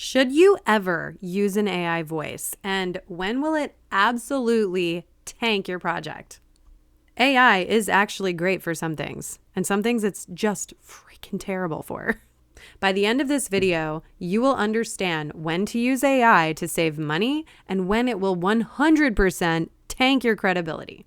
Should you ever use an AI voice, and when will it absolutely tank your project? AI is actually great for some things, and some things it's just freaking terrible for. By the end of this video, you will understand when to use AI to save money and when it will 100% tank your credibility.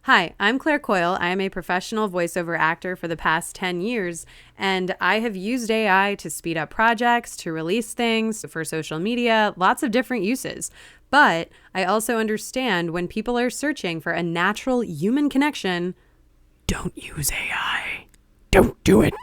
Hi, I'm Claire Coyle. I am a professional voiceover actor for the past 10 years, and I have used AI to speed up projects, to release things, for social media, lots of different uses. But I also understand when people are searching for a natural human connection, don't use AI. Don't do it.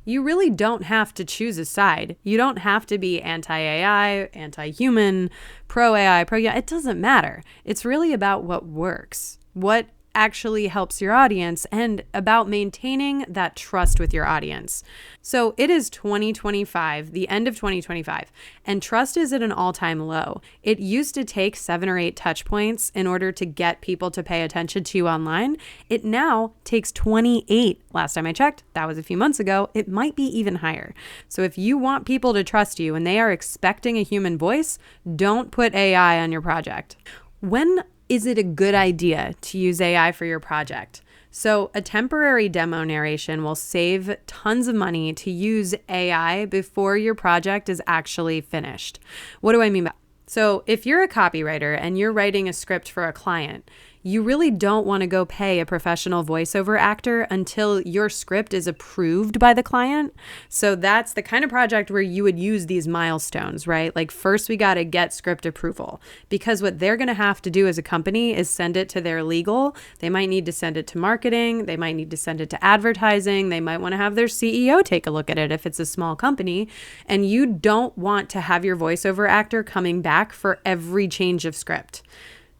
You really don't have to choose a side. You don't have to be anti-AI, anti-human, pro-AI, pro-yeah. It doesn't matter. It's really about what works, what actually helps your audience, and about maintaining that trust with your audience. So it is 2025, the end of 2025, and trust is at an all-time low. It used to take 7 or 8 touch points in order to get people to pay attention to you online. It now takes 28. Last time I checked, that was a few months ago. It might be even higher. So if you want people to trust you and they are expecting a human voice, don't put AI on your project. When is it a good idea to use AI for your project? So a temporary demo narration will save tons of money to use AI before your project is actually finished. What do I mean by that? So if you're a copywriter and you're writing a script for a client, you really don't want to go pay a professional voiceover actor until your script is approved by the client. So that's the kind of project where you would use these milestones, right? Like first we got to get script approval, because what they're going to have to do as a company is send it to their legal. They might need to send it to marketing. They might need to send it to advertising. They might want to have their CEO take a look at it if it's a small company. And you don't want to have your voiceover actor coming back for every change of script.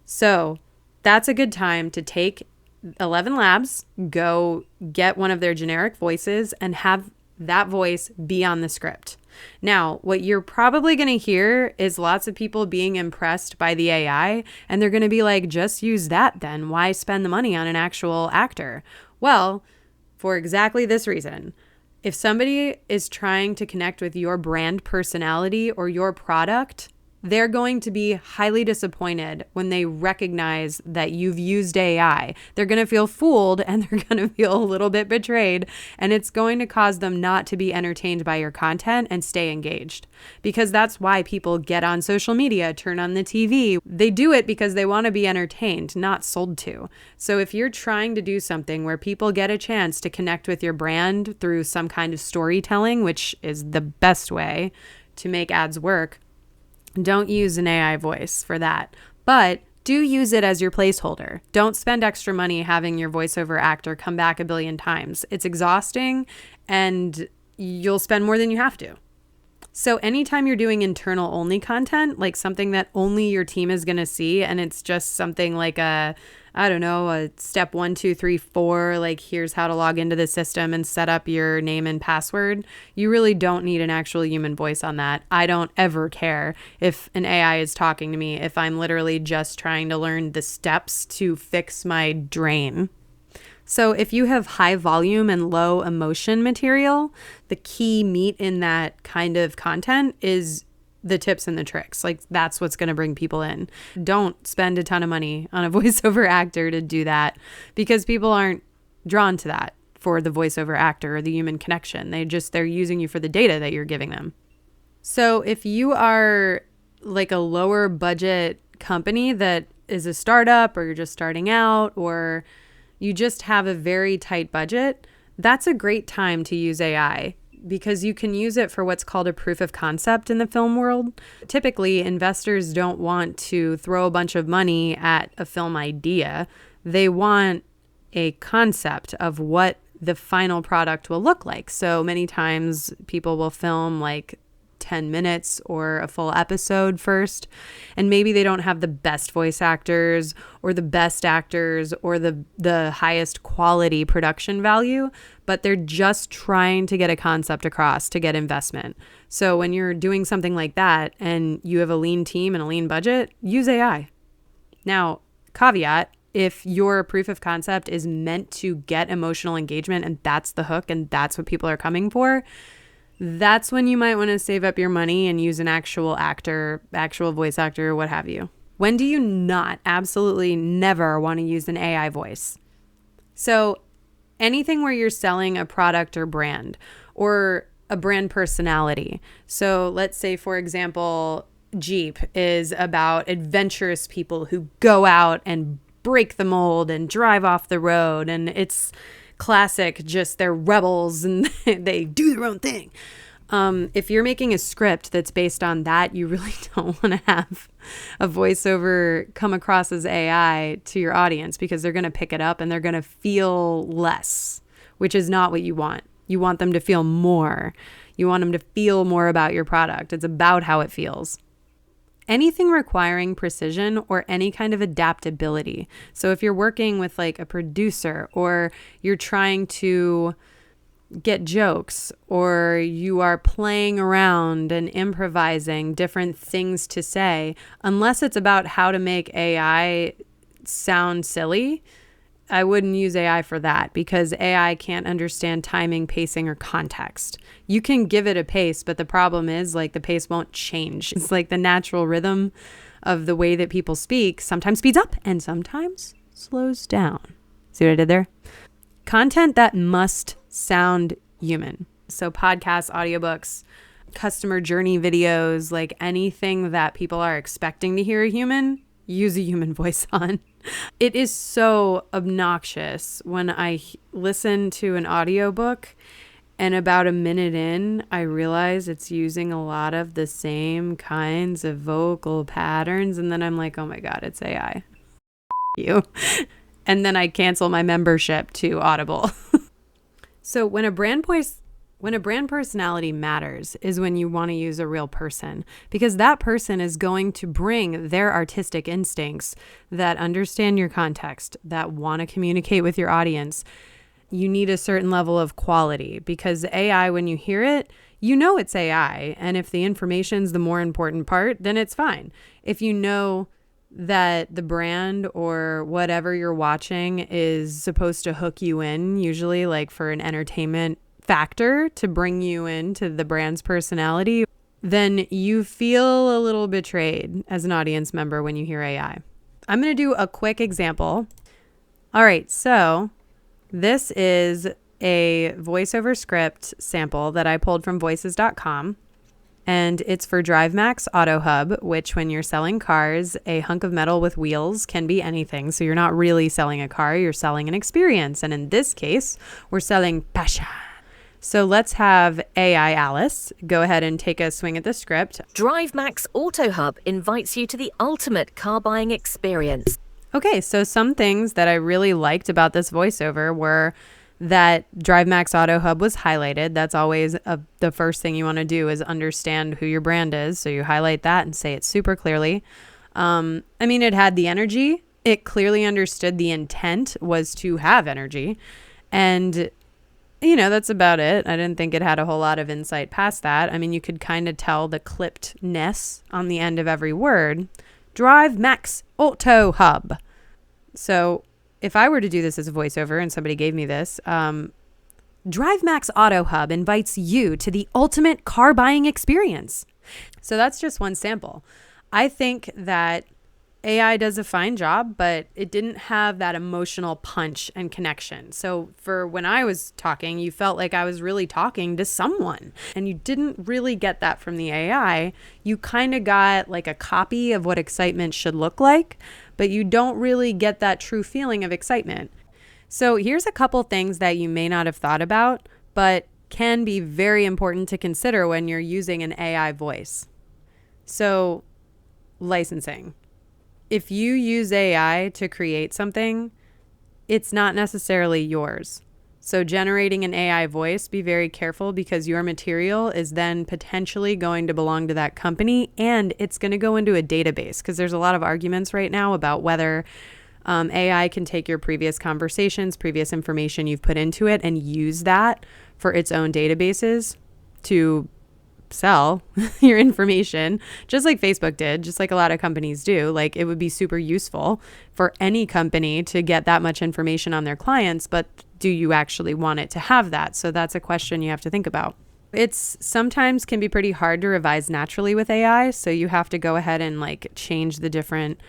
So that's a good time to take 11 Labs, go get one of their generic voices and have that voice be on the script. Now, what you're probably going to hear is lots of people being impressed by the AI, and they're going to be like, just use that then. Why spend the money on an actual actor? Well, for exactly this reason. If somebody is trying to connect with your brand personality or your product, they're going to be highly disappointed when they recognize that you've used AI. They're going to feel fooled and they're going to feel a little bit betrayed, and it's going to cause them not to be entertained by your content and stay engaged. Because that's why people get on social media, turn on the TV. They do it because they want to be entertained, not sold to. So if you're trying to do something where people get a chance to connect with your brand through some kind of storytelling, which is the best way to make ads work, don't use an AI voice for that, but do use it as your placeholder. Don't spend extra money having your voiceover actor come back a billion times. It's exhausting and you'll spend more than you have to. So anytime you're doing internal only content, like something that only your team is going to see, and it's just something like a step 1, 2, 3, 4, like here's how to log into the system and set up your name and password, you really don't need an actual human voice on that. I don't ever care if an AI is talking to me if I'm literally just trying to learn the steps to fix my drain. So if you have high volume and low emotion material, the key meat in that kind of content is the tips and the tricks. Like that's what's going to bring people in. Don't spend a ton of money on a voiceover actor to do that, because people aren't drawn to that for the voiceover actor or the human connection. They're using you for the data that you're giving them. So if you are like a lower budget company that is a startup, or you're just starting out, or you just have a very tight budget, that's a great time to use AI, because you can use it for what's called a proof of concept in the film world. Typically, investors don't want to throw a bunch of money at a film idea. They want a concept of what the final product will look like. So many times people will film like 10 minutes or a full episode first, and maybe they don't have the best voice actors or the best actors or the highest quality production value, but they're just trying to get a concept across to get investment. So when you're doing something like that and you have a lean team and a lean budget, use AI. Now, caveat, if your proof of concept is meant to get emotional engagement and that's the hook and that's what people are coming for, that's when you might want to save up your money and use an actual actor, actual voice actor, what have you. When do you not, absolutely never want to use an AI voice? So anything where you're selling a product or brand or a brand personality. So let's say, for example, Jeep is about adventurous people who go out and break the mold and drive off the road. And it's classic, just they're rebels and they do their own thing. If you're making a script that's based on that, you really don't want to have a voiceover come across as AI to your audience, because they're going to pick it up and they're going to feel less, which is not what you want. You want them to feel more. You want them to feel more about your product. It's about how it feels. Anything requiring precision or any kind of adaptability. So if you're working with like a producer, or you're trying to get jokes, or you are playing around and improvising different things to say, unless it's about how to make AI sound silly, I wouldn't use AI for that, because AI can't understand timing, pacing, or context. You can give it a pace, but the problem is like the pace won't change. It's like the natural rhythm of the way that people speak sometimes speeds up and sometimes slows down. See what I did there? Content that must sound human. So podcasts, audiobooks, customer journey videos, like anything that people are expecting to hear a human, use a human voice on. It is so obnoxious when I listen to an audiobook and about a minute in, I realize it's using a lot of the same kinds of vocal patterns. And then I'm like, oh my God, it's AI. You. And then I cancel my membership to Audible. So when a brand personality matters is when you want to use a real person, because that person is going to bring their artistic instincts that understand your context, that want to communicate with your audience. You need a certain level of quality, because AI, when you hear it, you know it's AI. And if the information's the more important part, then it's fine. If you know that the brand or whatever you're watching is supposed to hook you in, usually like for an entertainment factor to bring you into the brand's personality, then you feel a little betrayed as an audience member when you hear AI. I'm going to do a quick example. All right, so this is a voiceover script sample that I pulled from voices.com. And it's for DriveMax Auto Hub, which when you're selling cars, a hunk of metal with wheels can be anything. So you're not really selling a car, you're selling an experience. And in this case, we're selling passion. So let's have AI Alice go ahead and take a swing at the script. DriveMax Auto Hub invites you to the ultimate car buying experience. Okay, so some things that I really liked about this voiceover were that DriveMax Auto Hub was highlighted. That's always the first thing you want to do, is understand who your brand is. So you highlight that and say it super clearly. It had the energy. It clearly understood the intent was to have energy. And, that's about it. I didn't think it had a whole lot of insight past that. You could kind of tell the clippedness on the end of every word. DriveMax Auto Hub. So if I were to do this as a voiceover and somebody gave me this, DriveMax Auto Hub invites you to the ultimate car buying experience. So that's just one sample. I think that AI does a fine job, but it didn't have that emotional punch and connection. So for when I was talking, you felt like I was really talking to someone, and you didn't really get that from the AI. You kind of got like a copy of what excitement should look like, but you don't really get that true feeling of excitement. So here's a couple things that you may not have thought about, but can be very important to consider when you're using an AI voice. So licensing. If you use AI to create something, it's not necessarily yours. So generating an AI voice, be very careful, because your material is then potentially going to belong to that company, and it's going to go into a database, because there's a lot of arguments right now about whether AI can take your previous conversations, previous information you've put into it, and use that for its own databases to sell your information, just like Facebook did, just like a lot of companies do. Like, it would be super useful for any company to get that much information on their clients, but do you actually want it to have that? So that's a question you have to think about. It's sometimes can be pretty hard to revise naturally with AI. So you have to go ahead and like change the different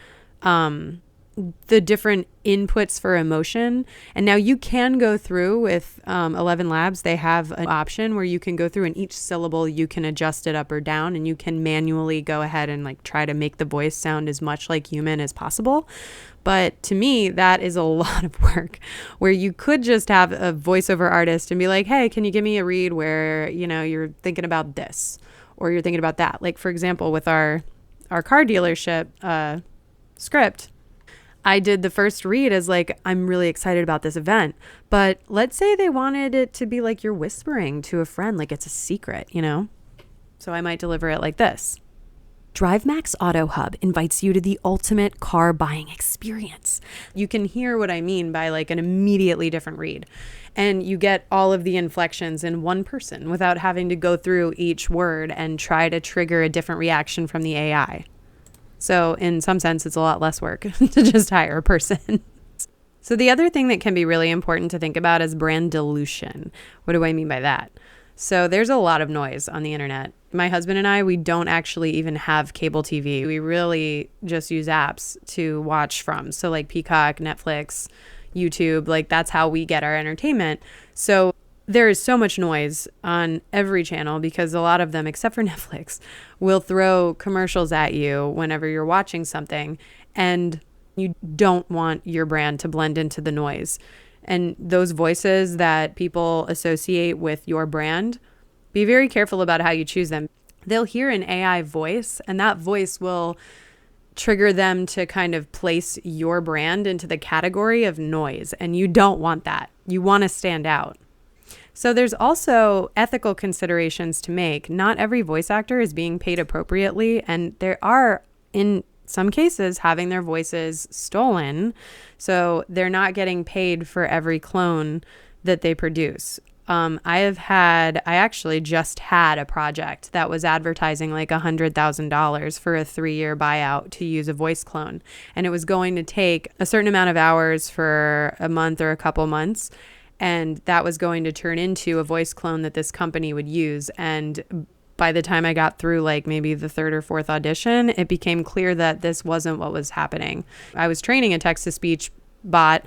inputs for emotion. And now you can go through with 11 Labs. They have an option where you can go through and each syllable you can adjust it up or down, and you can manually go ahead and like try to make the voice sound as much like human as possible. But to me, that is a lot of work, where you could just have a voiceover artist and be like, hey, can you give me a read where, you know, you're thinking about this or you're thinking about that? Like, for example, with our car dealership script, I did the first read as like, I'm really excited about this event. But let's say they wanted it to be like you're whispering to a friend, like it's a secret, you know? So I might deliver it like this. DriveMax Auto Hub invites you to the ultimate car buying experience. You can hear what I mean by like an immediately different read. And you get all of the inflections in one person without having to go through each word and try to trigger a different reaction from the AI. So in some sense, it's a lot less work to just hire a person. So the other thing that can be really important to think about is brand dilution. What do I mean by that? So there's a lot of noise on the internet. My husband and I, we don't actually even have cable TV. We really just use apps to watch from. So like Peacock, Netflix, YouTube, like that's how we get our entertainment. So there is so much noise on every channel because a lot of them, except for Netflix, will throw commercials at you whenever you're watching something, and you don't want your brand to blend into the noise. And those voices that people associate with your brand, be very careful about how you choose them. They'll hear an AI voice, and that voice will trigger them to kind of place your brand into the category of noise, and you don't want that. You want to stand out. So there's also ethical considerations to make. Not every voice actor is being paid appropriately, and there are, in some cases, having their voices stolen. So they're not getting paid for every clone that they produce. I actually just had a project that was advertising like $100,000 for a 3-year buyout to use a voice clone. And it was going to take a certain amount of hours for a month or a couple months. And that was going to turn into a voice clone that this company would use. And by the time I got through like maybe the 3rd or 4th audition, it became clear that this wasn't what was happening. I was training a text-to-speech bot,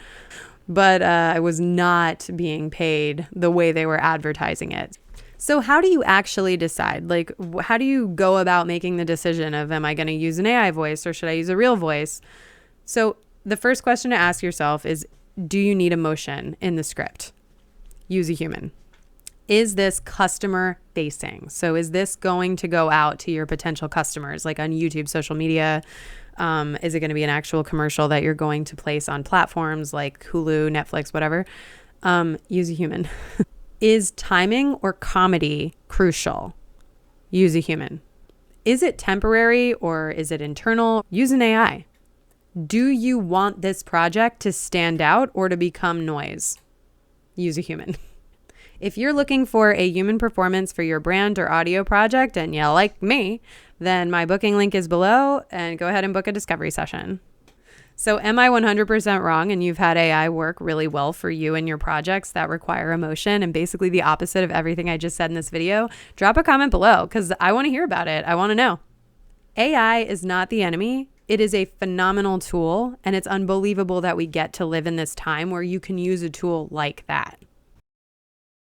but I was not being paid the way they were advertising it. So how do you actually decide? Like, how do you go about making the decision of, am I going to use an AI voice or should I use a real voice? So the first question to ask yourself is, do you need emotion in the script? Use a human. Is this customer facing? So is this going to go out to your potential customers, like on YouTube, social media? Is it going to be an actual commercial that you're going to place on platforms like Hulu, Netflix, whatever? Use a human. Is timing or comedy crucial? Use a human. Is it temporary or is it internal? Use an AI. Do you want this project to stand out or to become noise? Use a human. If you're looking for a human performance for your brand or audio project and you like me, then my booking link is below and go ahead and book a discovery session. So am I 100% wrong and you've had AI work really well for you and your projects that require emotion and basically the opposite of everything I just said in this video? Drop a comment below because I want to hear about it. I want to know. AI is not the enemy. It is a phenomenal tool, and it's unbelievable that we get to live in this time where you can use a tool like that.